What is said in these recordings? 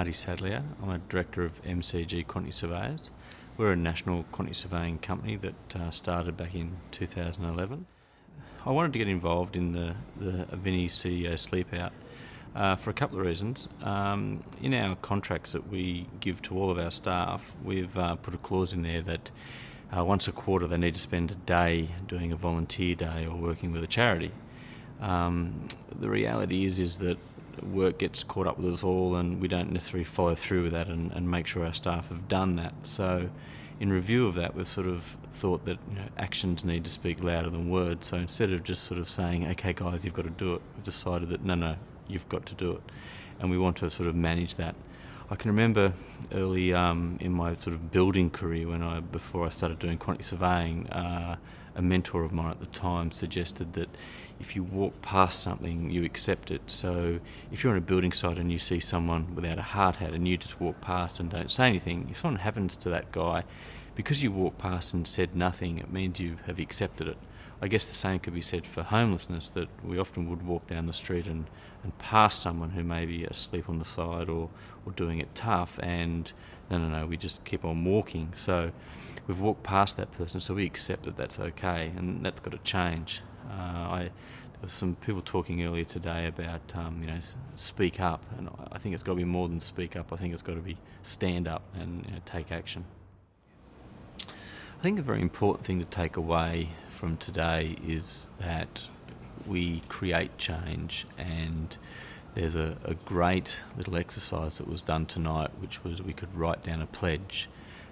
Marty Sadlier. I'm a director of MCG Quantity Surveyors. We're a national quantity surveying company that started back in 2011. I wanted to get involved in the Vinnies CEO Sleepout for a couple of reasons. In our contracts that we give to all of our staff, we've put a clause in there that once a quarter they need to spend a day doing a volunteer day or working with a charity. The reality is that work gets caught up with us all and we don't necessarily follow through with that and make sure our staff have done that. So in review of that, we've sort of thought that actions need to speak louder than words. So instead of just sort of saying, okay guys, you've got to do it, we've decided that no, you've got to do it. And we want to sort of manage that. I can remember early in my sort of building career before I started doing quantity surveying, a mentor of mine at the time suggested that if you walk past something, you accept it. So if you're on a building site and you see someone without a hard hat and you just walk past and don't say anything, if something happens to that guy, because you walked past and said nothing, it means you have accepted it. I guess the same could be said for homelessness, that we often would walk down the street and pass someone who may be asleep on the side or doing it tough, and no, we just keep on walking. So we've walked past that person, so we accept that that's okay, and that's got to change. There was some people talking earlier today about speak up, and I think it's got to be more than speak up. I think it's got to be stand up and take action. I think a very important thing to take away from today is that we create change, and there's a great little exercise that was done tonight, which was we could write down a pledge,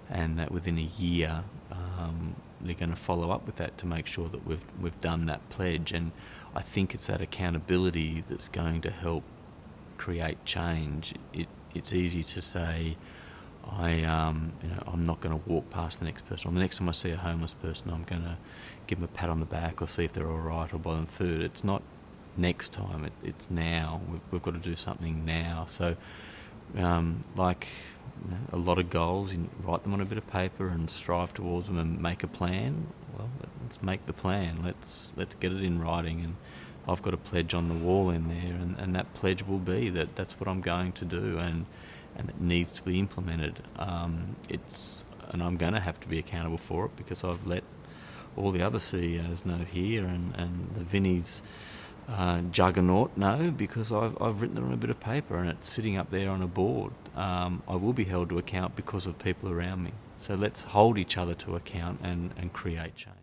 and that within a year they're going to follow up with that to make sure that we've done that pledge. And I think it's that accountability that's going to help create change. It's easy to say, I'm not going to walk past the next person, or the next time I see a homeless person I'm going to give them a pat on the back or see if they're all right or buy them food. It's not next time, it's now. We've got to do something now. So a lot of goals, you write them on a bit of paper and strive towards them and make a plan. Well, let's make the plan, let's get it in writing, and I've got a pledge on the wall in there, and that pledge will be that's what I'm going to do, and it needs to be implemented. And I'm going to have to be accountable for it, because I've let all the other CEOs know here, and the Vinnies juggernaut know, because I've written it on a bit of paper and it's sitting up there on a board. I will be held to account because of people around me. So let's hold each other to account and create change.